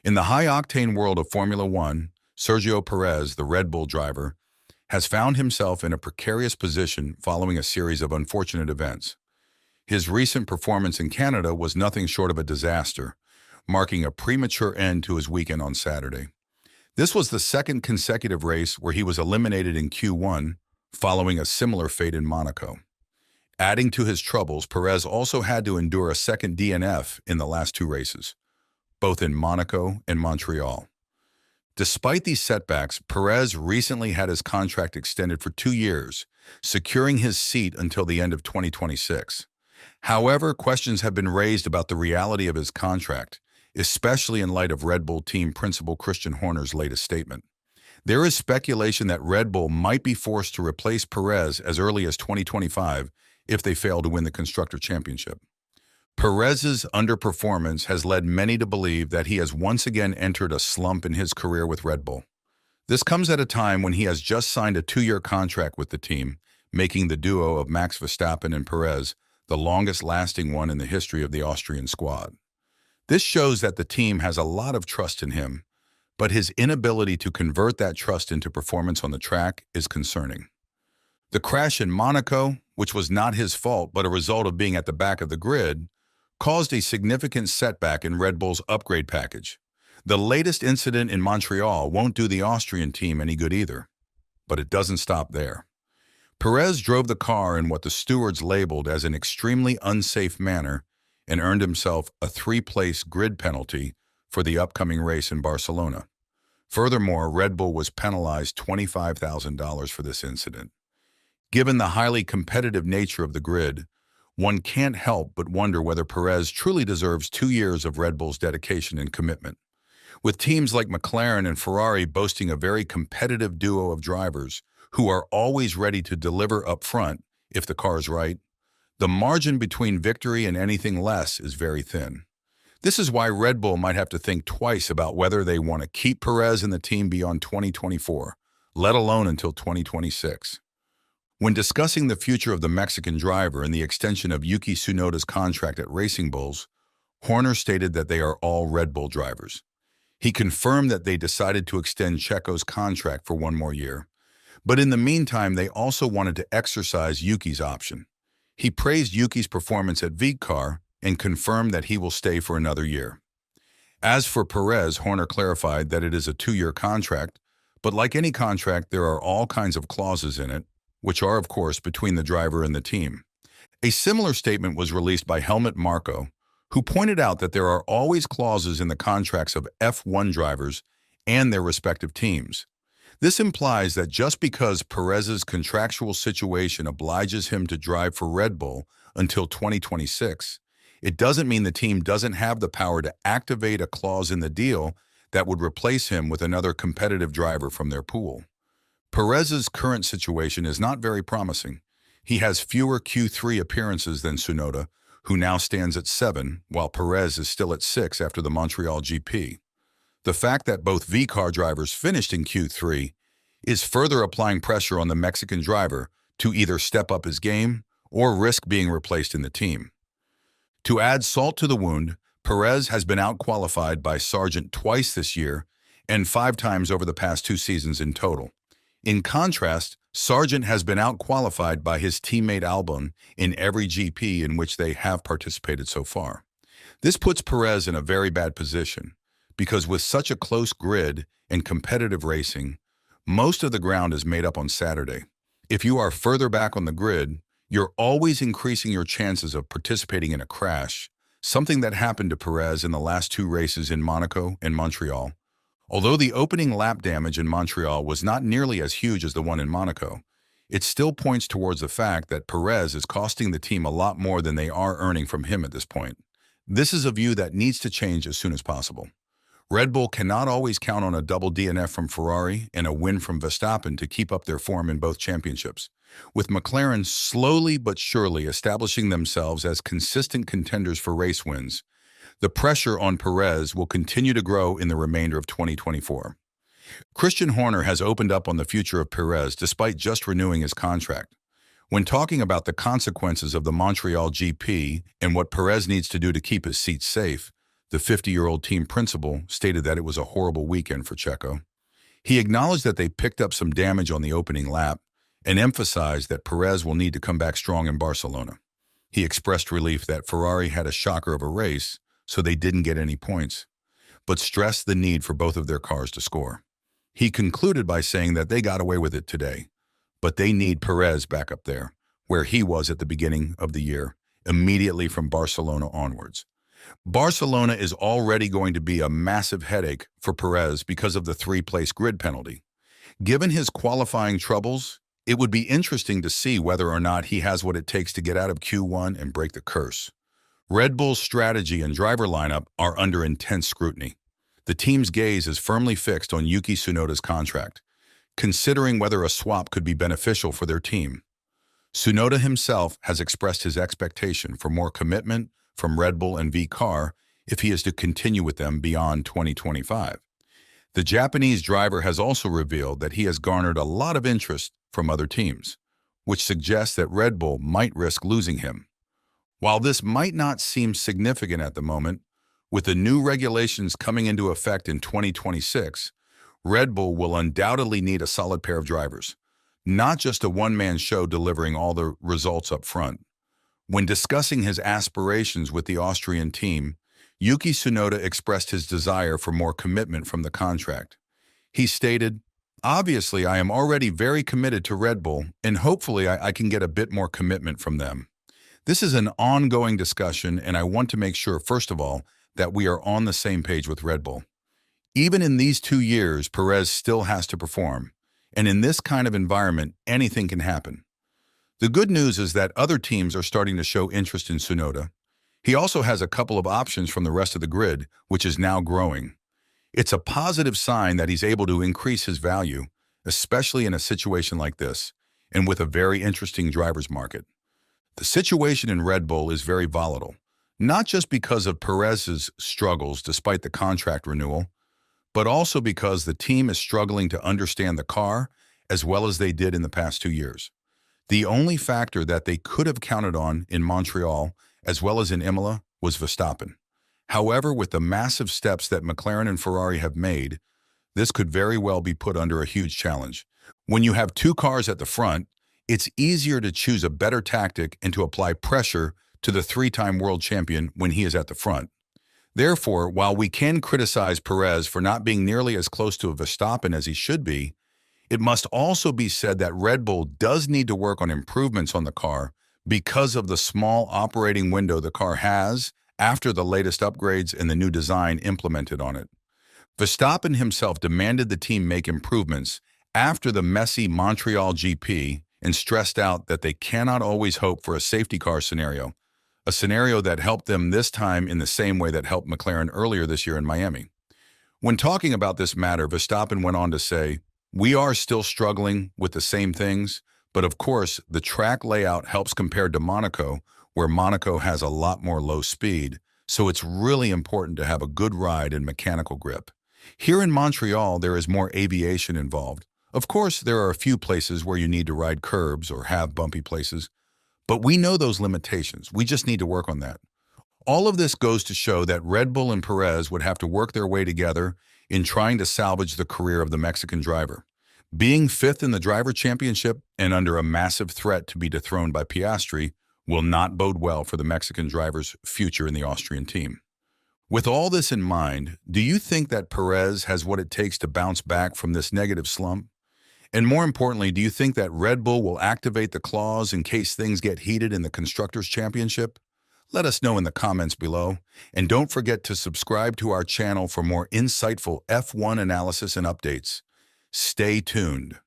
In the high-octane world of Formula One, Sergio Perez, the Red Bull driver, has found himself in a precarious position following a series of unfortunate events. His recent performance in Canada was nothing short of a disaster, marking a premature end to his weekend on Saturday. This was the second consecutive race where he was eliminated in Q1, following a similar fate in Monaco. Adding to his troubles, Perez also had to endure a second DNF in the last two races, both in Monaco and Montreal. Despite these setbacks, Perez recently had his contract extended for 2 years, securing his seat until the end of 2026. However, questions have been raised about the reality of his contract, especially in light of Red Bull team principal Christian Horner's latest statement. There is speculation that Red Bull might be forced to replace Perez as early as 2025 if they fail to win the Constructor Championship. Perez's underperformance has led many to believe that he has once again entered a slump in his career with Red Bull. This comes at a time when he has just signed a 2-year contract with the team, making the duo of Max Verstappen and Perez the longest-lasting one in the history of the Austrian squad. This shows that the team has a lot of trust in him, but his inability to convert that trust into performance on the track is concerning. The crash in Monaco, which was not his fault but a result of being at the back of the grid, caused a significant setback in Red Bull's upgrade package. The latest incident in Montreal won't do the Austrian team any good either. But it doesn't stop there. Perez drove the car in what the stewards labeled as an extremely unsafe manner and earned himself a 3-place grid penalty for the upcoming race in Barcelona. Furthermore, Red Bull was penalized $25,000 for this incident. Given the highly competitive nature of the grid, one can't help but wonder whether Perez truly deserves 2 years of Red Bull's dedication and commitment. With teams like McLaren and Ferrari boasting a very competitive duo of drivers who are always ready to deliver up front if the car is right, the margin between victory and anything less is very thin. This is why Red Bull might have to think twice about whether they want to keep Perez in the team beyond 2024, let alone until 2026. When discussing the future of the Mexican driver and the extension of Yuki Tsunoda's contract at Racing Bulls, Horner stated that they are all Red Bull drivers. He confirmed that they decided to extend Checo's contract for 1 more year, but in the meantime they also wanted to exercise Yuki's option. He praised Yuki's performance at VCAR and confirmed that he will stay for another year. As for Perez, Horner clarified that it is a 2-year contract, but like any contract, there are all kinds of clauses in it, which are, of course, between the driver and the team. A similar statement was released by Helmut Marko, who pointed out that there are always clauses in the contracts of F1 drivers and their respective teams. This implies that just because Perez's contractual situation obliges him to drive for Red Bull until 2026, it doesn't mean the team doesn't have the power to activate a clause in the deal that would replace him with another competitive driver from their pool. Perez's current situation is not very promising. He has fewer Q3 appearances than Tsunoda, who now stands at 7, while Perez is still at 6 after the Montreal GP. The fact that both VCAR drivers finished in Q3 is further applying pressure on the Mexican driver to either step up his game or risk being replaced in the team. To add salt to the wound, Perez has been outqualified by Sargent twice this year and 5 times over the past 2 seasons in total. In contrast, Sargent has been outqualified by his teammate Albon in every GP in which they have participated so far. This puts Perez in a very bad position, because with such a close grid and competitive racing, most of the ground is made up on Saturday. If you are further back on the grid, you're always increasing your chances of participating in a crash, something that happened to Perez in the last 2 races in Monaco and Montreal. Although the opening lap damage in Montreal was not nearly as huge as the one in Monaco, it still points towards the fact that Perez is costing the team a lot more than they are earning from him at this point. This is a view that needs to change as soon as possible. Red Bull cannot always count on a double DNF from Ferrari and a win from Verstappen to keep up their form in both championships. With McLaren slowly but surely establishing themselves as consistent contenders for race wins, the pressure on Perez will continue to grow in the remainder of 2024. Christian Horner has opened up on the future of Perez despite just renewing his contract. When talking about the consequences of the Montreal GP and what Perez needs to do to keep his seat safe, the 50-year-old team principal, stated that it was a horrible weekend for Checo. He acknowledged that they picked up some damage on the opening lap and emphasized that Perez will need to come back strong in Barcelona. He expressed relief that Ferrari had a shocker of a race, so they didn't get any points, but stressed the need for both of their cars to score. He concluded by saying that they got away with it today, but they need Perez back up there, where he was at the beginning of the year, immediately from Barcelona onwards. Barcelona is already going to be a massive headache for Perez because of the three-place grid penalty. Given his qualifying troubles, it would be interesting to see whether or not he has what it takes to get out of Q1 and break the curse. Red Bull's strategy and driver lineup are under intense scrutiny. The team's gaze is firmly fixed on Yuki Tsunoda's contract, considering whether a swap could be beneficial for their team. Tsunoda himself has expressed his expectation for more commitment from Red Bull and V-Car if he is to continue with them beyond 2025. The Japanese driver has also revealed that he has garnered a lot of interest from other teams, which suggests that Red Bull might risk losing him. While this might not seem significant at the moment, with the new regulations coming into effect in 2026, Red Bull will undoubtedly need a solid pair of drivers, not just a one-man show delivering all the results up front. When discussing his aspirations with the Austrian team, Yuki Tsunoda expressed his desire for more commitment from the contract. He stated, "Obviously, I am already very committed to Red Bull, and hopefully I can get a bit more commitment from them. This is an ongoing discussion, and I want to make sure, first of all, that we are on the same page with Red Bull. Even in these 2 years, Perez still has to perform, and in this kind of environment, anything can happen." The good news is that other teams are starting to show interest in Tsunoda. He also has a couple of options from the rest of the grid, which is now growing. It's a positive sign that he's able to increase his value, especially in a situation like this, and with a very interesting driver's market. The situation in Red Bull is very volatile, not just because of Perez's struggles despite the contract renewal, but also because the team is struggling to understand the car as well as they did in the past 2 years. The only factor that they could have counted on in Montreal as well as in Imola was Verstappen. However, with the massive steps that McLaren and Ferrari have made, this could very well be put under a huge challenge. When you have 2 cars at the front, it's easier to choose a better tactic and to apply pressure to the 3-time world champion when he is at the front. Therefore, while we can criticize Perez for not being nearly as close to a Verstappen as he should be, it must also be said that Red Bull does need to work on improvements on the car because of the small operating window the car has after the latest upgrades and the new design implemented on it. Verstappen himself demanded the team make improvements after the messy Montreal GP and stressed out that they cannot always hope for a safety car scenario, a scenario that helped them this time in the same way that helped McLaren earlier this year in Miami. When talking about this matter, Verstappen went on to say, "We are still struggling with the same things, but of course, the track layout helps compared to Monaco, where Monaco has a lot more low speed, so it's really important to have a good ride and mechanical grip. Here in Montreal, there is more aviation involved. Of course, there are a few places where you need to ride curbs or have bumpy places, but we know those limitations. We just need to work on that." All of this goes to show that Red Bull and Perez would have to work their way together in trying to salvage the career of the Mexican driver. Being 5th in the driver championship and under a massive threat to be dethroned by Piastri will not bode well for the Mexican driver's future in the Austrian team. With all this in mind, do you think that Perez has what it takes to bounce back from this negative slump? And more importantly, do you think that Red Bull will activate the clause in case things get heated in the Constructors Championship? Let us know in the comments below. And don't forget to subscribe to our channel for more insightful F1 analysis and updates. Stay tuned.